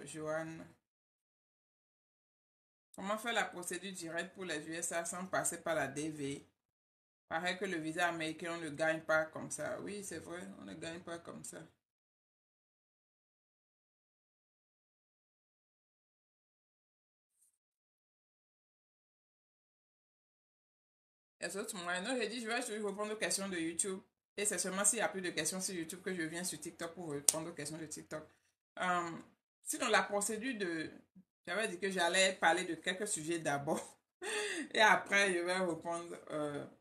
Joanne. Comment faire la procédure directe pour les USA sans passer par la DV? Pareil que le visa américain, on ne gagne pas comme ça. Oui, c'est vrai, on ne gagne pas comme ça. Les autres moyens. Non, j'ai dit, je vais toujours répondre aux questions de YouTube. Et c'est seulement s'il n'y a plus de questions sur YouTube que je viens sur TikTok pour répondre aux questions de TikTok. Euh, Sinon, la procédure de... J'avais dit que j'allais parler de quelques sujets d'abord. Et après, je vais répondre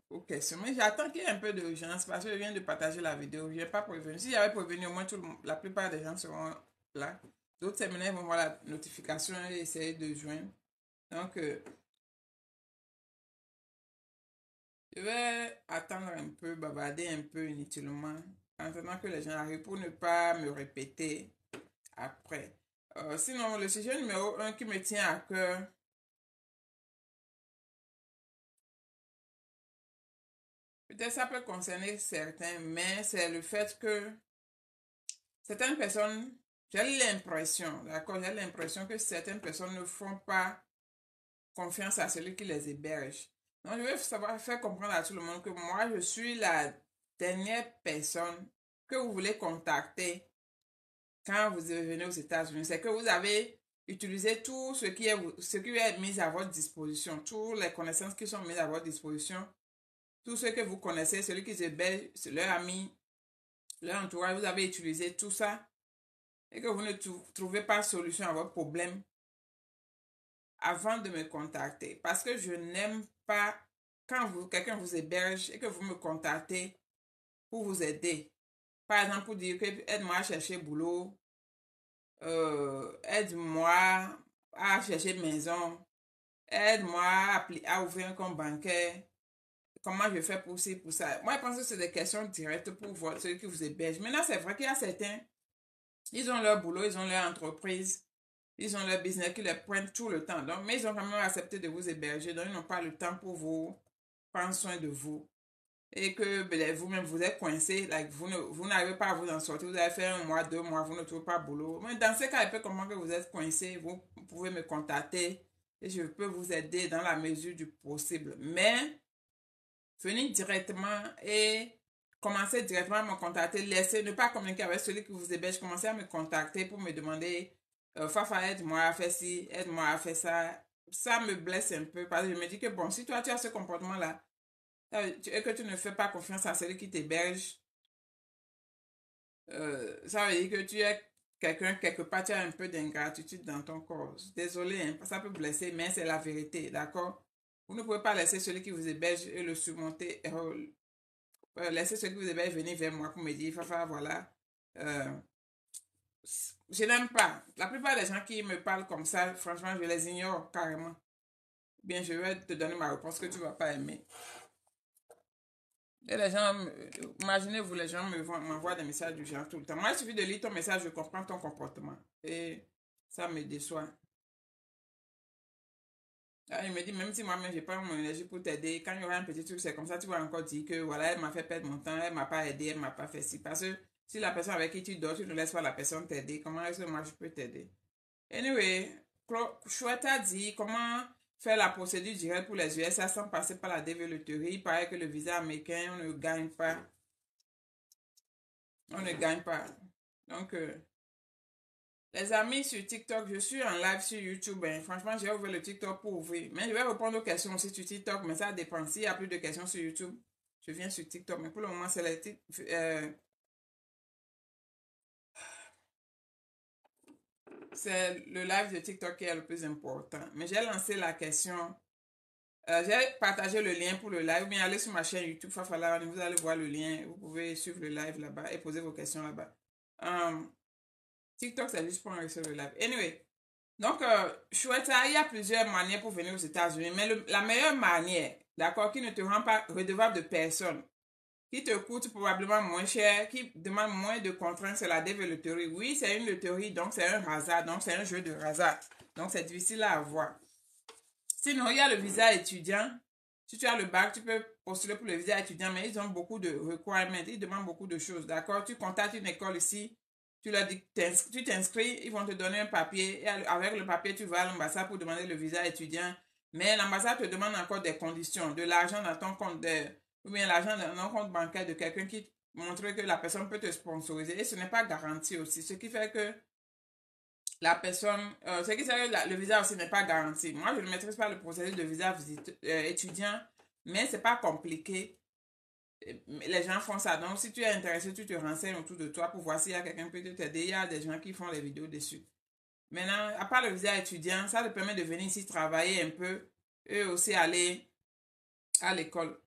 aux questions. Mais j'attends qu'il y ait un peu d'urgence parce que je viens de partager la vidéo. Je n'ai pas prévenu. Si j'avais prévenu, au moins la plupart des gens seront là. D'autres séminaires vont voir la notification et essayer de joindre. Donc, je vais attendre un peu, bavarder un peu inutilement, en attendant que les gens arrivent pour ne pas me répéter après. Sinon, le sujet numéro un qui me tient à cœur, peut-être ça peut concerner certains, mais c'est le fait que certaines personnes, j'ai l'impression, d'accord, j'ai l'impression que certaines personnes ne font pas confiance à celui qui les héberge. Donc, je veux savoir faire comprendre à tout le monde que moi, je suis la dernière personne que vous voulez contacter quand vous venez aux États-Unis. C'est que vous avez utilisé tout ce qui est mis à votre disposition, toutes les connaissances qui sont mises à votre disposition, tout ce que vous connaissez, celui qui héberge, leur ami, leur entourage, vous avez utilisé tout ça et que vous ne trouvez pas de solution à votre problème avant de me contacter. Parce que je n'aime pas quand quelqu'un vous héberge et que vous me contactez pour vous aider. Par exemple, pour dire que aide-moi à chercher boulot, aide-moi à chercher maison, aide-moi à ouvrir un compte bancaire. Comment je fais pour ci, pour ça. Moi, je pense que c'est des questions directes pour ceux qui vous hébergent. Maintenant, c'est vrai qu'il y a certains, ils ont leur boulot, ils ont leur entreprise. Ils ont leur business qui les prennent tout le temps. Donc, mais ils ont quand même accepté de vous héberger. Donc, ils n'ont pas le temps pour vous prendre soin de vous. Et que ben, vous-même, vous êtes coincé. Like, vous n'arrivez pas à vous en sortir. Vous avez fait un mois, 2 mois, vous ne trouvez pas boulot. Mais dans ce cas, je peux comprendre que vous êtes coincé. Vous pouvez me contacter. Et je peux vous aider dans la mesure du possible. Mais, venez directement et commencez directement à me contacter. Laissez, ne pas communiquer avec celui qui vous héberge. Commencez à me contacter pour me demander Fafa, aide-moi à faire ci, aide-moi à faire ça. Ça me blesse un peu parce que je me dis que bon, si toi tu as ce comportement-là et que tu ne fais pas confiance à celui qui t'héberge, ça veut dire que tu es quelqu'un, quelque part, tu as un peu d'ingratitude dans ton corps. Désolé, hein, ça peut blesser, mais c'est la vérité, d'accord? Vous ne pouvez pas laisser celui qui vous héberge et le surmonter, laisser celui qui vous héberge venir vers moi pour me dire, Fafa, voilà. Euh, je n'aime pas. La plupart des gens qui me parlent comme ça, franchement, je les ignore carrément. Bien, je vais te donner ma réponse que tu ne vas pas aimer. Et les gens, imaginez-vous, les gens m'envoient des messages du genre tout le temps. Moi, il suffit de lire ton message, je comprends ton comportement. Et ça me déçoit. Ah, il me dit, même si moi-même, j'ai pas mon énergie pour t'aider, quand il y aura un petit truc, c'est comme ça, tu vas encore dire que, voilà, elle m'a fait perdre mon temps, elle m'a pas aidé, elle m'a pas fait ci. Parce que si la personne avec qui tu dors, tu ne laisses pas la personne t'aider, comment est-ce que moi, je peux t'aider? Anyway, Chouette a dit comment faire la procédure directe pour les USA sans passer par la développerie. Il paraît que le visa américain, on ne gagne pas. On ne gagne pas. Donc, les amis sur TikTok, je suis en live sur YouTube. Hein. Franchement, j'ai ouvert le TikTok pour ouvrir. Mais je vais répondre aux questions aussi sur TikTok, mais ça dépend. S'il y a plus de questions sur YouTube, je viens sur TikTok. Mais pour le moment, c'est le live de TikTok qui est le plus important. Mais j'ai lancé la question. J'ai partagé le lien pour le live. Ou bien allez sur ma chaîne YouTube Fafala. Vous allez voir le lien. Vous pouvez suivre le live là-bas et poser vos questions là-bas. TikTok, c'est juste pour enregistrer le live. Anyway. Donc, chouette, il y a plusieurs manières pour venir aux États-Unis. Mais la meilleure manière, d'accord, qui ne te rend pas redevable de personne, qui te coûte probablement moins cher, qui demande moins de contraintes, c'est la développerie. Oui, c'est une loterie, donc c'est un hasard, donc c'est un jeu de hasard. Donc, c'est difficile à avoir. Sinon, il y a le visa étudiant. Si tu as le bac, tu peux postuler pour le visa étudiant, mais ils ont beaucoup de requirements. Ils demandent beaucoup de choses, d'accord? Tu contactes une école ici. Tu leur dis, tu t'inscris, ils vont te donner un papier. Et avec le papier, tu vas à l'ambassade pour demander le visa étudiant. Mais l'ambassade te demande encore des conditions, de l'argent dans ton compte, ou bien l'argent dans un compte bancaire de quelqu'un qui montre que la personne peut te sponsoriser. Et ce n'est pas garanti aussi. Ce qui fait que la personne, ce qui fait que le visa aussi n'est pas garanti. Moi, je ne maîtrise pas le processus de visa étudiant, mais c'est pas compliqué. Les gens font ça. Donc, si tu es intéressé, tu te renseignes autour de toi pour voir s'il y a quelqu'un qui peut t'aider. Il y a des gens qui font des vidéos dessus. Maintenant, à part le visa étudiant, ça te permet de venir ici travailler un peu et aussi aller à l'école.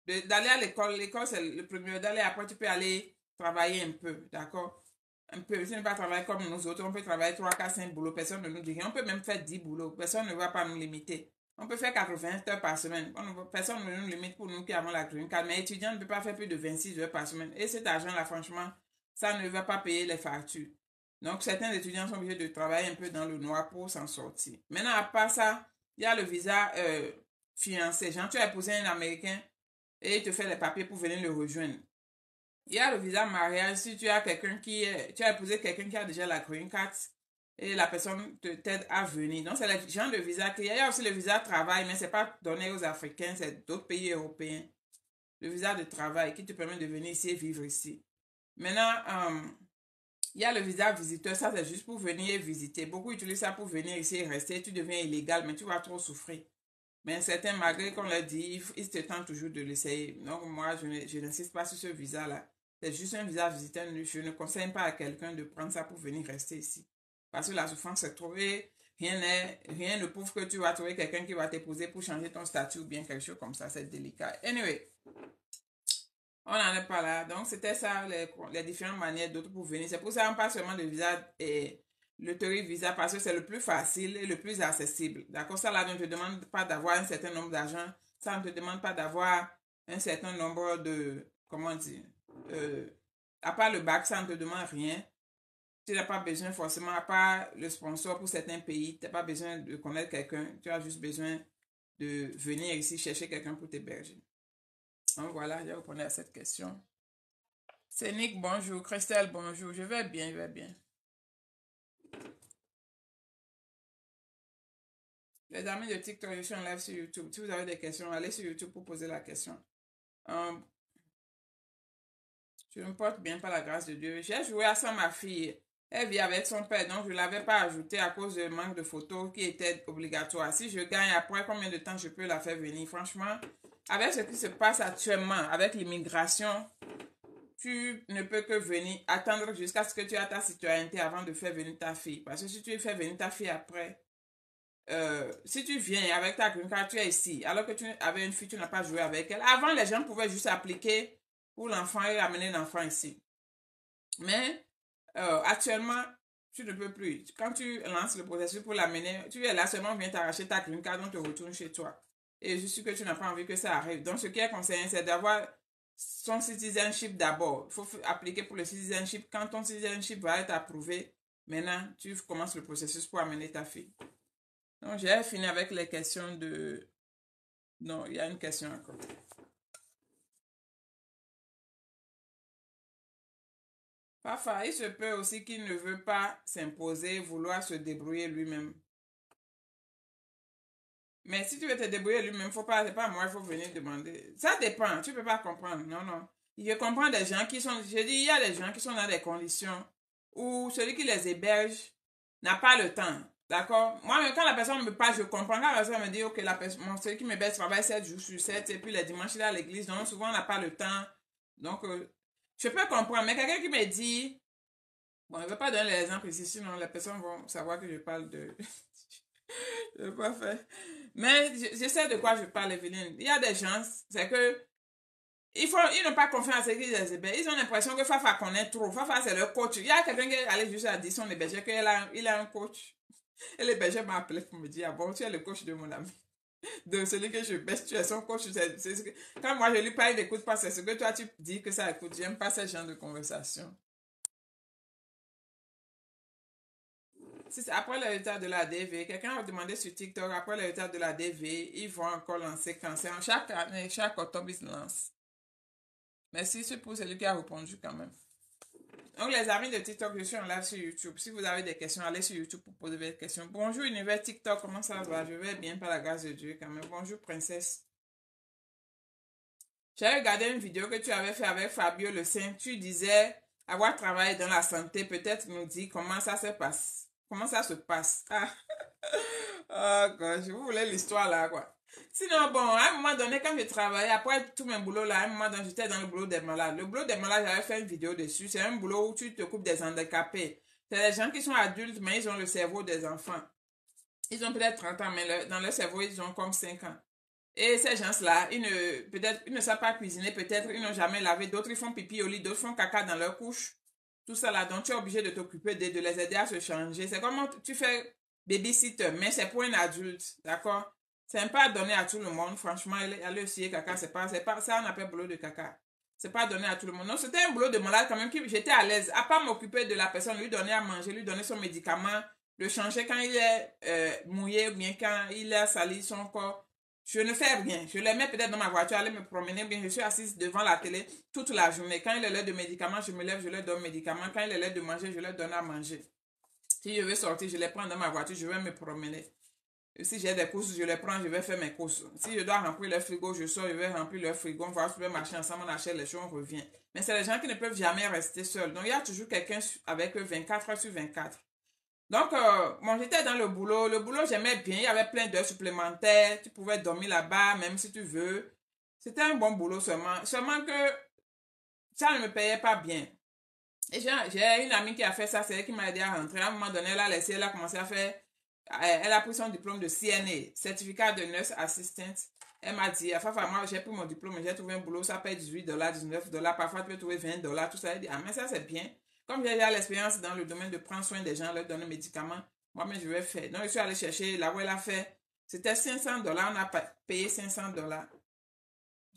D'aller à l'école, l'école c'est le premier. D'aller après, tu peux aller travailler un peu, d'accord? Un peu. Si on ne pas travailler comme nous autres, on peut travailler 3, 4, 5 boulots. Personne ne nous dit rien. On peut même faire 10 boulots. Personne ne va pas nous limiter. On peut faire 80 heures par semaine. Personne ne nous limite pour nous qui avons la green card. Mais étudiant ne peut pas faire plus de 26 heures par semaine. Et cet argent-là, franchement, ça ne va pas payer les factures. Donc, certains étudiants sont obligés de travailler un peu dans le noir pour s'en sortir. Maintenant, à part ça, il y a le visa fiancé. Genre, tu as épousé un Américain et il te fait les papiers pour venir le rejoindre. Il y a le visa mariage. Si tu as tu as épousé quelqu'un qui a déjà la green card et la personne t'aide à venir. Donc, c'est le genre de visa qu'il y a. Il y a aussi le visa travail, mais ce n'est pas donné aux Africains, c'est d'autres pays européens. Le visa de travail qui te permet de venir ici et vivre ici. Maintenant, il y a le visa visiteur, ça c'est juste pour venir visiter. Beaucoup utilisent ça pour venir ici et rester. Tu deviens illégal, mais tu vas trop souffrir. Mais certains, malgré qu'on l'a dit, ils te tentent toujours de l'essayer. Donc moi, je n'insiste pas sur ce visa-là. C'est juste un visa visiteur. Je ne conseille pas à quelqu'un de prendre ça pour venir rester ici. Parce que la souffrance est trop. Rien ne prouve que tu vas trouver quelqu'un qui va t'épouser pour changer ton statut ou bien quelque chose comme ça. C'est délicat. Anyway. On n'en est pas là. Donc, c'était ça, les différentes manières d'autres pour venir. C'est pour ça qu'on parle seulement de visa et le Tourist Visa parce que c'est le plus facile et le plus accessible. D'accord? Ça, là, ne te demande pas d'avoir un certain nombre d'argent. Ça ne te demande pas d'avoir un certain nombre de, comment dire, à part le bac, ça ne te demande rien. Tu n'as pas besoin forcément, à part le sponsor pour certains pays, tu n'as pas besoin de connaître quelqu'un. Tu as juste besoin de venir ici chercher quelqu'un pour t'héberger. Donc voilà, je vais répondre à cette question. C'est Nick, bonjour. Christelle, bonjour. Je vais bien, je vais bien. Les amis de TikTok, je suis en live sur YouTube. Si vous avez des questions, allez sur YouTube pour poser la question. Je me porte bien par la grâce de Dieu. J'ai joué à ça, ma fille. Elle vit avec son père, donc je ne l'avais pas ajouté à cause du manque de photos qui était obligatoire. Si je gagne après, combien de temps je peux la faire venir? Franchement, avec ce qui se passe actuellement, avec l'immigration, tu ne peux que venir attendre jusqu'à ce que tu aies ta citoyenneté avant de faire venir ta fille. Parce que si tu fais venir ta fille après, si tu viens avec ta green card, tu es ici, alors que tu avais une fille, tu n'as pas joué avec elle. Avant, les gens pouvaient juste appliquer pour l'enfant et amener l'enfant ici. Mais actuellement, tu ne peux plus. Quand tu lances le processus pour l'amener, tu es là seulement, viens t'arracher ta green card, on te retourne chez toi. Et je suis que tu n'as pas envie que ça arrive. Donc, ce qui est conseillé, c'est d'avoir son citizenship d'abord. Il faut appliquer pour le citizenship. Quand ton citizenship va être approuvé, maintenant, tu commences le processus pour amener ta fille. Donc, j'ai fini avec les questions de... Non, il y a une question encore. Parfois, il se peut aussi qu'il ne veut pas s'imposer, vouloir se débrouiller lui-même. Mais si tu veux te débrouiller lui-même, faut pas, c'est pas moi, il faut venir demander. Ça dépend, tu peux pas comprendre. Non, non. Je comprends des gens qui sont, je dis, il y a des gens qui sont dans des conditions où celui qui les héberge n'a pas le temps. D'accord? Moi, quand la personne me parle, je comprends. Quand la personne me dit, ok, celui qui m'héberge travaille 7 jours sur 7, et puis les dimanches, il est à l'église, donc souvent, on n'a pas le temps. Donc, je peux comprendre. Mais quelqu'un qui me dit, bon, je ne vais pas donner l'exemple ici, sinon les personnes vont savoir que je parle de... je ne vais pas faire. Mais je sais de quoi je parle, Evelyne. Il y a des gens, c'est que ils n'ont pas confiance à ce qu'ils les hébergent. Ils ont l'impression que Fafa connaît trop. Fafa, c'est leur coach. Il y a quelqu'un qui est allé juste à dire son hébergeur qu'il a un coach. Et l'hébergeur m'a appelé pour me dire, ah bon, tu es le coach de mon ami. De celui que je baisse, tu es son coach. Quand moi je lui parle, il n'écoute pas. C'est ce que toi tu dis que ça écoute. J'aime pas ce genre de conversation. Si c'est après le résultat de la DV, quelqu'un a demandé sur TikTok, après le résultat de la DV, ils vont encore lancer cancer. Chaque année, chaque octobre, ils se lancent. Merci, c'est pour celui qui a répondu quand même. Donc, les amis de TikTok, je suis en live sur YouTube. Si vous avez des questions, allez sur YouTube pour poser des questions. Bonjour, univers TikTok, comment ça va? Je vais bien par la grâce de Dieu quand même. Bonjour, princesse. J'ai regardé une vidéo que tu avais fait avec Fabio Le Saint. Tu disais avoir travaillé dans la santé. Peut-être nous dire comment ça se passe. Comment ça se passe? Ah, oh, God, je vous voulais l'histoire là, quoi. Sinon, bon, à un moment donné, quand je travaillais, après tout mon boulot là, à un moment donné, j'étais dans le boulot des malades. Le boulot des malades, j'avais fait une vidéo dessus. C'est un boulot où tu te coupes des handicapés. C'est des gens qui sont adultes, mais ils ont le cerveau des enfants. Ils ont peut-être 30 ans, mais dans leur cerveau, ils ont comme 5 ans. Et ces gens-là, peut-être, ils ne savent pas cuisiner, peut-être, ils n'ont jamais lavé. D'autres, ils font pipi au lit, d'autres font caca dans leur couche. Tout ça là, donc tu es obligé de t'occuper de les aider à se changer. C'est comme tu fais babysitter, mais c'est pour un adulte, d'accord? C'est pas donné à tout le monde, franchement, aller aussi caca, c'est pas, ça on appelle boulot de caca. C'est pas donné à tout le monde. Non, c'était un boulot de malade quand même, j'étais à l'aise, à pas m'occuper de la personne, lui donner à manger, lui donner son médicament, le changer quand il est mouillé ou bien quand il a sali son corps. Je ne fais rien. Je les mets peut-être dans ma voiture, aller me promener, bien je suis assise devant la télé toute la journée. Quand il est l'heure de médicaments, je me lève, je leur donne médicaments. Quand il est l'heure de manger, je leur donne à manger. Si je veux sortir, je les prends dans ma voiture, je vais me promener. Si j'ai des courses, je les prends, je vais faire mes courses. Si je dois remplir le frigo, je sors, je vais remplir le frigo. On va au supermarché ensemble, on achète les choses, on revient. Mais c'est les gens qui ne peuvent jamais rester seuls. Donc, il y a toujours quelqu'un avec eux 24 heures sur 24. Donc, bon, j'étais dans le boulot. Le boulot, j'aimais bien. Il y avait plein d'heures supplémentaires. Tu pouvais dormir là-bas, même si tu veux. C'était un bon boulot seulement. Seulement que ça ne me payait pas bien. Et j'ai une amie qui a fait ça, c'est elle qui m'a aidé à rentrer. À un moment donné, elle a commencé à faire, elle a pris son diplôme de CNA, certificat de nurse assistant. Elle m'a dit, enfin, moi, j'ai pris mon diplôme, j'ai trouvé un boulot, ça paye 18 $, 19 $, parfois tu peux trouver 20 $, tout ça. Elle dit, ah, mais ça, c'est bien. Comme j'ai déjà l'expérience dans le domaine de prendre soin des gens, leur donner des médicaments, moi-même, je vais faire. Donc, je suis allée chercher là où elle a fait. C'était 500 $, on a payé 500 $.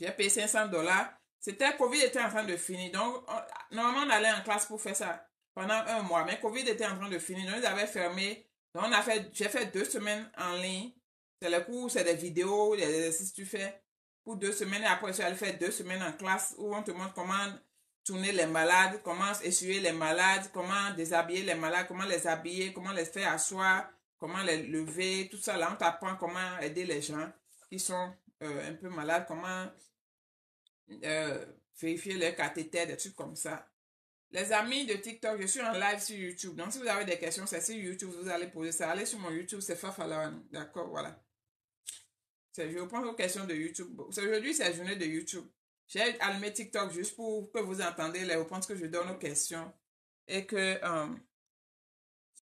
J'ai payé 500 $. C'était, Covid était en train de finir. Donc, normalement, on allait en classe pour faire ça pendant un mois. Mais Covid était en train de finir. Donc, ils avaient fermé. Donc, j'ai fait 2 semaines en ligne. C'est le cours, c'est des vidéos, des exercices que tu fais pour 2 semaines. Et après, je suis allée faire 2 semaines en classe où on te montre comment tourner les malades, comment essuyer les malades, comment déshabiller les malades, comment les habiller, comment les faire asseoir, comment les lever, tout ça. Là, on t'apprend comment aider les gens qui sont un peu malades, comment vérifier leur cathéter, des trucs comme ça. Les amis de TikTok, je suis en live sur YouTube. Donc, si vous avez des questions, c'est sur YouTube, vous allez poser ça. Allez sur mon YouTube, c'est Fafalawan. D'accord, voilà. Je réponds aux questions de YouTube. Aujourd'hui, c'est la journée de YouTube. J'ai allumé TikTok juste pour que vous entendiez les réponses que je donne aux questions. Et que